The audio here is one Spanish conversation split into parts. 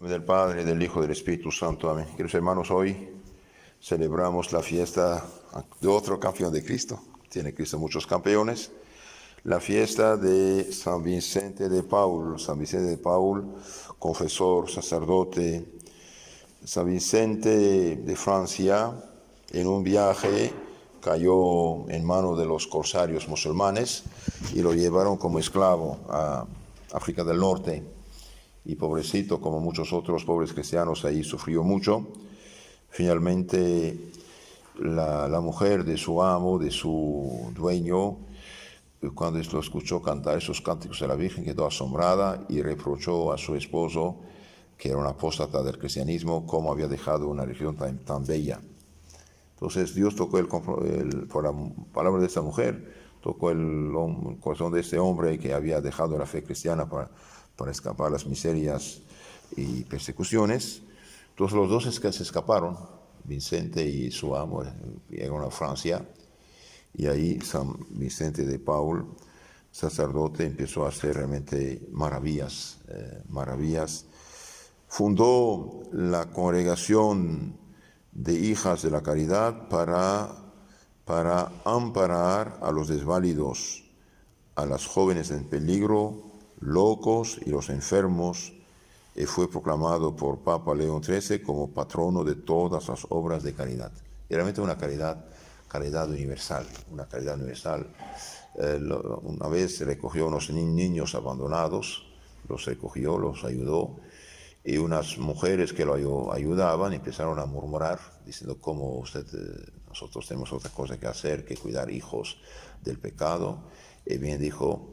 Del Padre, del Hijo, del Espíritu Santo. Amén. Queridos hermanos, hoy celebramos la fiesta de otro campeón de Cristo. Tiene Cristo muchos campeones. La fiesta de San Vicente de Paul. San Vicente de Paul, confesor, sacerdote. San Vicente de Francia, en un viaje, cayó en manos de los corsarios musulmanes y lo llevaron como esclavo a África del Norte. Y pobrecito, como muchos otros pobres cristianos, ahí sufrió mucho. Finalmente, la mujer de su amo, de su dueño, cuando lo escuchó cantar esos cánticos de la Virgen, quedó asombrada y reprochó a su esposo, que era un apóstata del cristianismo, cómo había dejado una religión tan bella. Entonces Dios tocó por la palabra de esta mujer, tocó el corazón de este hombre que había dejado la fe cristiana para escapar a las miserias y persecuciones. Entonces los dos se escaparon, Vicente y su amo, llegaron a Francia, y ahí San Vicente de Paul, sacerdote, empezó a hacer realmente maravillas. Fundó la congregación de hijas de la caridad para amparar a los desválidos, a las jóvenes en peligro, locos y los enfermos, y fue proclamado por Papa León XIII como patrono de todas las obras de caridad. Y realmente una caridad universal, una caridad universal. Una vez recogió unos niños abandonados, los recogió, los ayudó, y unas mujeres que lo ayudaban empezaron a murmurar, diciendo, ¿cómo nosotros tenemos otra cosa que hacer que cuidar hijos del pecado? Y bien dijo,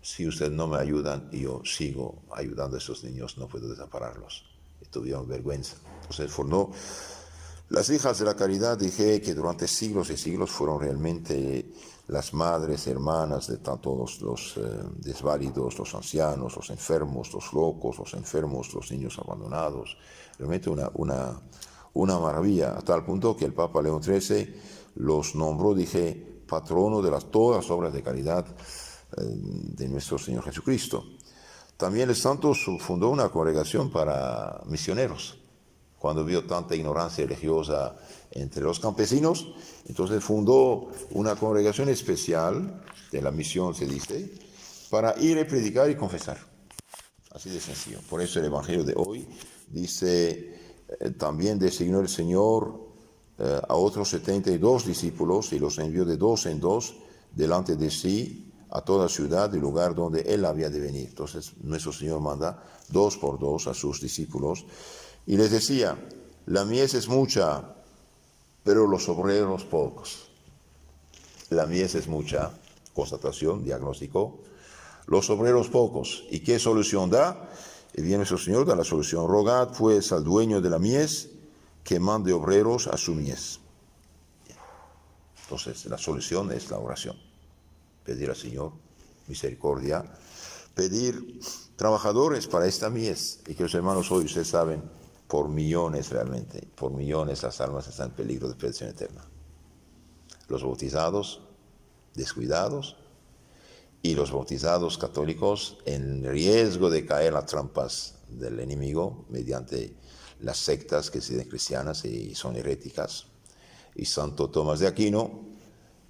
si ustedes no me ayudan y yo sigo ayudando a esos niños, no puedo desampararlos. Y tuvieron vergüenza. Entonces fundó las hijas de la caridad. Dije que durante siglos y siglos fueron realmente las madres, hermanas de todos los desválidos, los ancianos, los enfermos, los locos, los enfermos, los niños abandonados. Realmente una maravilla, a tal punto que el Papa León XIII los nombró, dije, patrono de todas las obras de caridad de nuestro Señor Jesucristo. También el santo fundó una congregación para misioneros. Cuando vio tanta ignorancia religiosa entre los campesinos, entonces fundó una congregación especial de la misión, se dice, para ir a predicar y confesar. Así de sencillo. Por eso el Evangelio de hoy dice, también designó el Señor a otros 72 discípulos y los envió de dos en dos delante de sí a toda ciudad y lugar donde Él había de venir. Entonces nuestro Señor manda 2 por 2 a sus discípulos y les decía, la mies es mucha, pero los obreros pocos. La mies es mucha, constatación, diagnóstico, los obreros pocos. ¿Y qué solución da? Y bien nuestro Señor da la solución. Rogad pues al dueño de la mies que mande obreros a su mies. Entonces la solución es la oración. Pedir al Señor misericordia, pedir trabajadores para esta mies. Y que los hermanos hoy, ustedes saben, por millones realmente, por millones las almas están en peligro de perdición eterna. Los bautizados descuidados y los bautizados católicos en riesgo de caer en las trampas del enemigo mediante las sectas que se dicen cristianas y son heréticas. Y Santo Tomás de Aquino,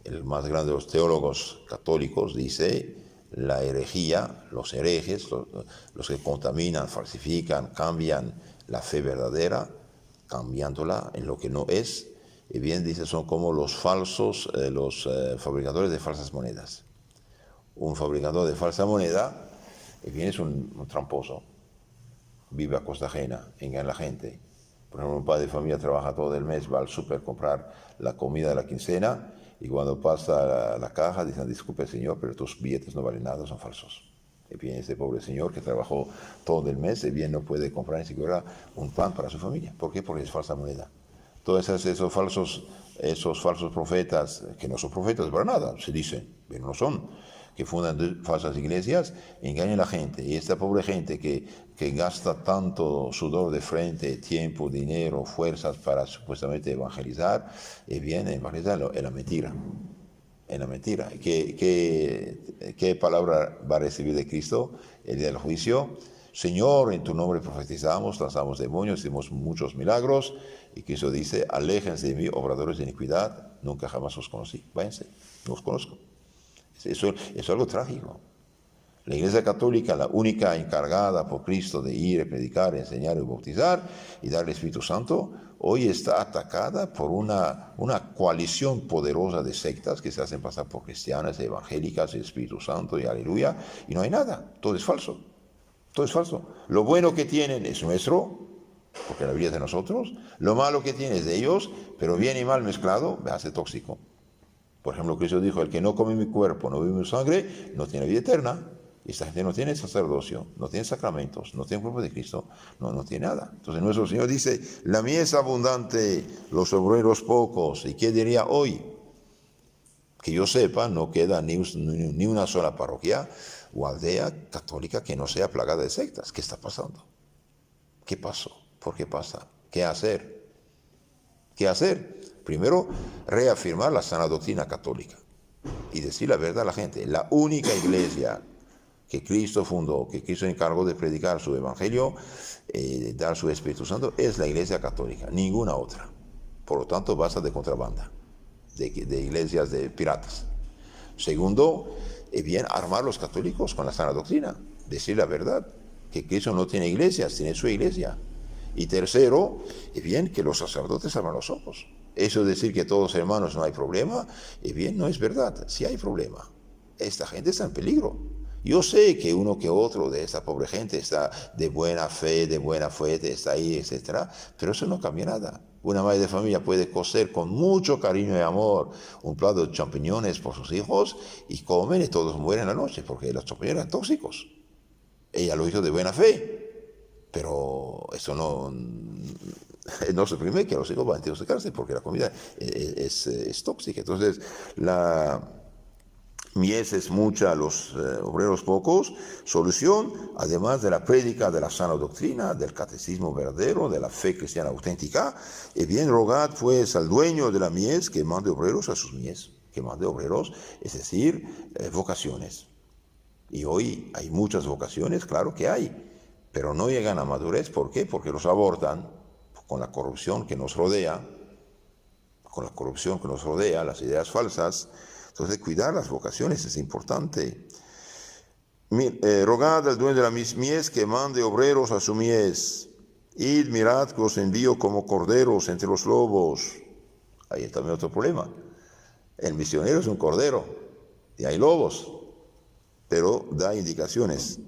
el más grande de los teólogos católicos, dice, la herejía, los herejes, los que contaminan, falsifican, cambian la fe verdadera, cambiándola en lo que no es, y bien dice, son como los falsos, fabricadores de falsas monedas. Un fabricador de falsa moneda, bien es un tramposo, vive a costa ajena, engaña a la gente. Por ejemplo, un padre de familia trabaja todo el mes, va al súper a comprar la comida de la quincena, y cuando pasa a la caja dicen, disculpe señor, pero tus billetes no valen nada, son falsos. Y bien este pobre señor que trabajó todo el mes, y bien no puede comprar ni siquiera un pan para su familia. ¿Por qué? Porque es falsa moneda. Todos esos falsos profetas, que no son profetas para nada, se dicen, pero no son, que fundan falsas iglesias, engañan a la gente. Y esta pobre gente que gasta tanto sudor de frente, tiempo, dinero, fuerzas para supuestamente evangelizar, y bien, evangelizar es la mentira. En la mentira. ¿Qué palabra va a recibir de Cristo el día del juicio? Señor, en tu nombre profetizamos, lanzamos demonios, hicimos muchos milagros. Y Cristo dice, aléjense de mí, obradores de iniquidad, nunca jamás os conocí. Váyanse, no os conozco. Eso es algo trágico. La Iglesia Católica, la única encargada por Cristo de ir a predicar, enseñar y bautizar y dar el Espíritu Santo, hoy está atacada por una coalición poderosa de sectas que se hacen pasar por cristianas, evangélicas, el Espíritu Santo y aleluya, y no hay nada, todo es falso. Todo es falso. Lo bueno que tienen es nuestro, porque la Biblia es de nosotros. Lo malo que tienen es de ellos, pero bien y mal mezclado, me hace tóxico. Por ejemplo, Cristo dijo, el que no come mi cuerpo, no bebe mi sangre, no tiene vida eterna. Y esta gente no tiene sacerdocio, no tiene sacramentos, no tiene cuerpo de Cristo, no tiene nada. Entonces nuestro Señor dice, la mies es abundante, los obreros pocos. ¿Y qué diría hoy? Que yo sepa, no queda ni una sola parroquia o aldea católica que no sea plagada de sectas. ¿Qué está pasando? ¿Qué pasó? ¿Por qué pasa? ¿Qué hacer? ¿Qué hacer? Primero, reafirmar la sana doctrina católica y decir la verdad a la gente. La única iglesia que Cristo fundó, que Cristo encargó de predicar su evangelio, dar su Espíritu Santo, es la iglesia católica, ninguna otra. Por lo tanto, basta de contrabanda, de iglesias de piratas. Segundo, bien armar los católicos con la sana doctrina, decir la verdad, que Cristo no tiene iglesias, tiene su iglesia. Y tercero, bien que los sacerdotes abran los ojos. Eso de decir que todos hermanos no hay problema, bien, no es verdad, sí hay problema. Esta gente está en peligro. Yo sé que uno que otro de esta pobre gente está de buena fe, está ahí, etc. Pero eso no cambia nada. Una madre de familia puede cocer con mucho cariño y amor un plato de champiñones por sus hijos y comen y todos mueren la noche porque los champiñones eran tóxicos. Ella lo hizo de buena fe, pero eso no suprime que los hijos van a intoxicarse porque la comida es tóxica. Entonces, la mies es mucha, los obreros pocos. Solución, además de la prédica de la sana doctrina, del catecismo verdadero, de la fe cristiana auténtica, bien rogad pues al dueño de la mies que mande obreros a sus mies, que mande obreros, es decir, vocaciones. Y hoy hay muchas vocaciones, claro que hay, pero no llegan a madurez. ¿Por qué? Porque los abortan con la corrupción que nos rodea, las ideas falsas. Entonces, cuidar las vocaciones es importante. Rogad al dueño de la mies que mande obreros a su mies. Id, mirad que os envío como corderos entre los lobos. Ahí está también otro problema. El misionero es un cordero y hay lobos, pero da indicaciones.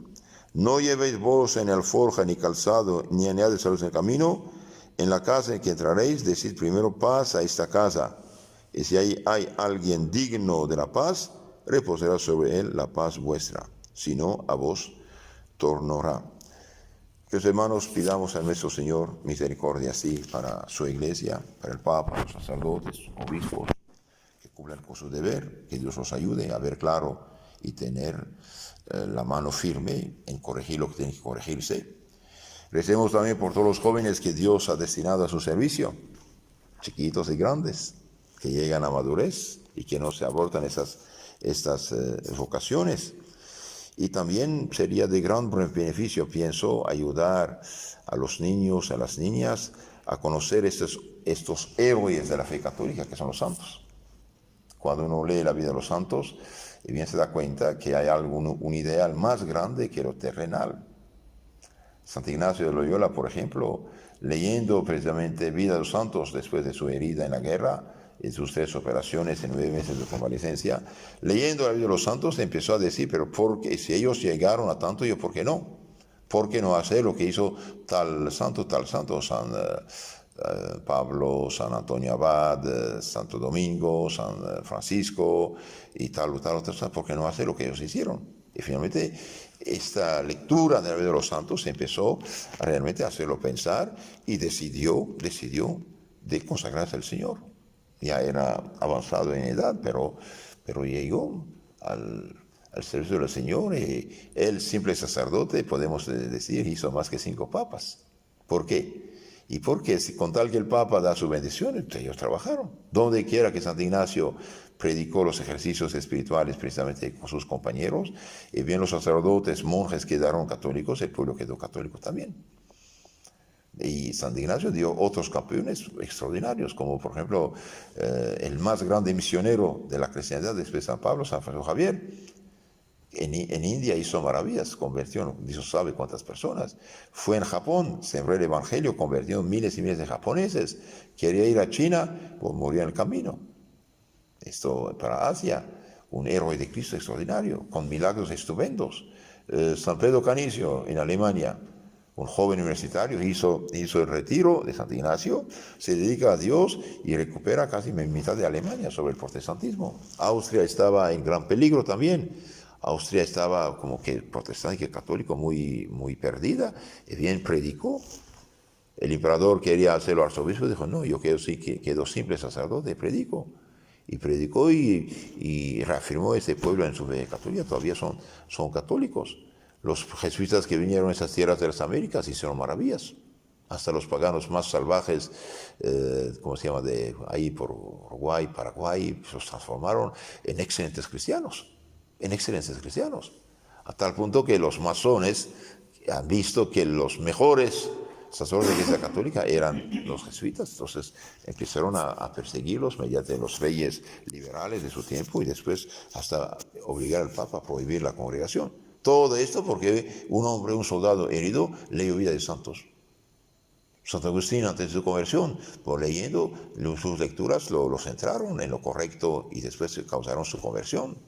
No llevéis bolsa ni alforja, ni calzado, ni añade de salud en el camino. En la casa en que entraréis, decid primero paz a esta casa. Y si hay alguien digno de la paz, reposará sobre él la paz vuestra. Si no, a vos tornará. Que los hermanos pidamos a nuestro Señor misericordia así para su iglesia, para el Papa, los sacerdotes, obispos, que cumplan con su deber, que Dios los ayude a ver claro y tener la mano firme en corregir lo que tiene que corregirse. Recemos también por todos los jóvenes que Dios ha destinado a su servicio, chiquitos y grandes, que llegan a madurez y que no se abortan estas vocaciones. Y también sería de gran beneficio, pienso, ayudar a los niños, a las niñas, a conocer estos héroes de la fe católica, que son los santos. Cuando uno lee la vida de los santos, bien se da cuenta que hay un ideal más grande que lo terrenal. Santo Ignacio de Loyola, por ejemplo, leyendo precisamente Vida de los Santos después de su herida en la guerra, en sus 3 operaciones en 9 meses de convalecencia, leyendo la vida de los santos, empezó a decir, pero ¿por qué? Si ellos llegaron a tanto, ¿yo por qué no? ¿Por qué no hacer lo que hizo tal santo, San Pablo, San Antonio Abad, Santo Domingo, San Francisco y tal, otro? ¿Por qué no hacer lo que ellos hicieron? Y finalmente, esta lectura de la vida de los santos empezó a realmente hacerlo pensar y decidió de consagrarse al Señor. Ya era avanzado en edad, pero llegó al servicio del Señor y el simple sacerdote, podemos decir, hizo más que 5 papas. ¿Por qué? ¿Y por qué? Si con tal que el Papa da su bendición, ellos trabajaron. Donde quiera que Santo Ignacio predicó los ejercicios espirituales precisamente con sus compañeros, y bien los sacerdotes, monjes quedaron católicos, el pueblo quedó católico también. Y San Ignacio dio otros campeones extraordinarios, como por ejemplo el más grande misionero de la cristiandad después de San Pablo, San Francisco Javier. En India hizo maravillas, convirtió, Dios sabe cuántas personas. Fue en Japón, sembró el evangelio, convirtió miles y miles de japoneses. Quería ir a China, pues murió en el camino. Esto para Asia, un héroe de Cristo extraordinario, con milagros estupendos. San Pedro Canicio, en Alemania, un joven universitario, hizo el retiro de Santo Ignacio, se dedica a Dios y recupera casi mitad de Alemania sobre el protestantismo. Austria estaba en gran peligro también. Austria estaba como que protestante y católico muy, muy perdida, y bien predicó. El emperador quería hacerlo arzobispo, dijo, no, yo quedo simple sacerdote, predico. Y predicó y reafirmó este pueblo en su fe católica, todavía son católicos. Los jesuitas que vinieron a esas tierras de las Américas hicieron maravillas. Hasta los paganos más salvajes, ¿cómo se llama?, de ahí por Uruguay, Paraguay, los transformaron en excelentes cristianos. A tal punto que los masones han visto que los mejores sacerdotes de la Iglesia Católica eran los jesuitas. Entonces empezaron a perseguirlos mediante los reyes liberales de su tiempo y después hasta obligar al Papa a prohibir la congregación. Todo esto porque un soldado herido, leyó Vida de Santos. Santo Agustín, antes de su conversión, por leyendo sus lecturas, lo centraron en lo correcto y después causaron su conversión.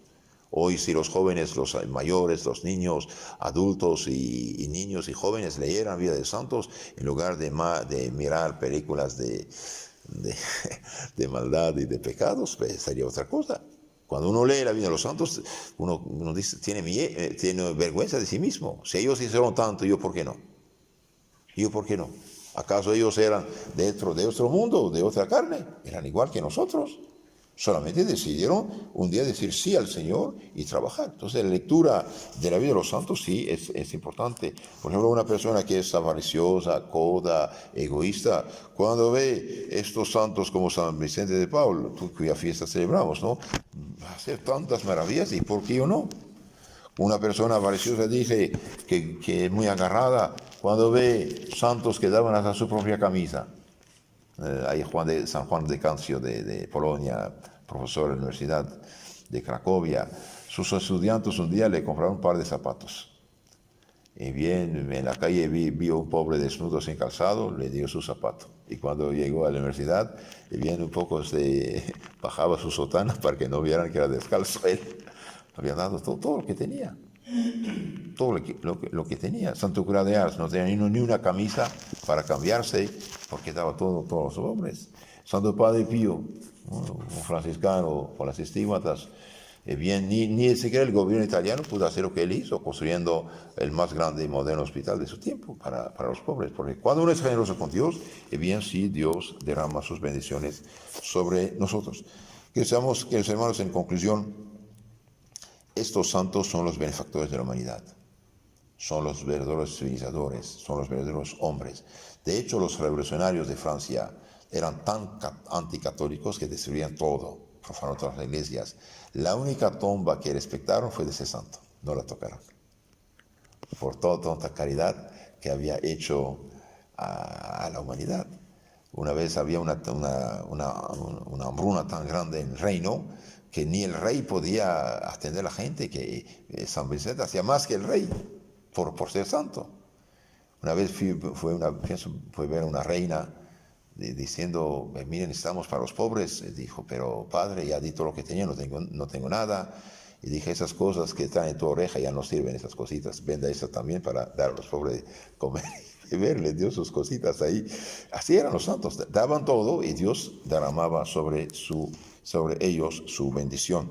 Hoy, si los jóvenes, los mayores, los niños, adultos y niños y jóvenes leyeran Vida de Santos, en lugar de mirar películas de maldad y de pecados, pues sería otra cosa. Cuando uno lee la vida de los santos, uno dice, tiene vergüenza de sí mismo. Si ellos hicieron tanto, ¿yo por qué no? ¿Acaso ellos eran de otro mundo, de otra carne? Eran igual que nosotros. Solamente decidieron un día decir sí al Señor y trabajar. Entonces la lectura de la vida de los santos sí es importante. Por ejemplo, una persona que es avariciosa, coda, egoísta, cuando ve estos santos como San Vicente de Paul, cuya fiesta celebramos, ¿no?, hacer tantas maravillas, ¿y por qué yo no? Una persona avariciosa dice que es muy agarrada cuando ve santos que daban hasta su propia camisa. Hay San Juan de Cancio de Polonia, profesor de la Universidad de Cracovia. Sus estudiantes un día le compraron un par de zapatos. Y bien, en la calle vio un pobre desnudo sin calzado, le dio su zapato. Y cuando llegó a la universidad, bien un poco bajaba su sotana para que no vieran que era descalzo. Él había dado todo lo que tenía. Todo lo que tenía. Santo Cura de Ars no tenía ni una camisa para cambiarse, porque daba todos los hombres. Santo Padre Pío, un franciscano con las estigmatas, ni siquiera el gobierno italiano pudo hacer lo que él hizo, construyendo el más grande y moderno hospital de su tiempo para los pobres. Porque cuando uno es generoso con Dios, bien sí, Dios derrama sus bendiciones sobre nosotros. Queridos hermanos, en conclusión, estos santos son los benefactores de la humanidad, son los verdaderos civilizadores, son los verdaderos hombres. De hecho, los revolucionarios de Francia eran tan anticatólicos que destruían todo, profanaron todas las iglesias. La única tumba que respetaron fue de ese santo, no la tocaron, por tanta caridad que había hecho a la humanidad. Una vez había una hambruna tan grande en el reino que ni el rey podía atender a la gente, que San Vicente hacía más que el rey por ser santo. Una vez fue ver a una reina diciendo, miren, estamos para los pobres. Dijo, pero padre, ya di todo lo que tenía, no tengo nada. Y dije, esas cosas que están en tu oreja ya no sirven, esas cositas, venda eso también para dar a los pobres comer y beber. Le dio sus cositas ahí. Así eran los santos, daban todo y Dios derramaba sobre ellos su bendición.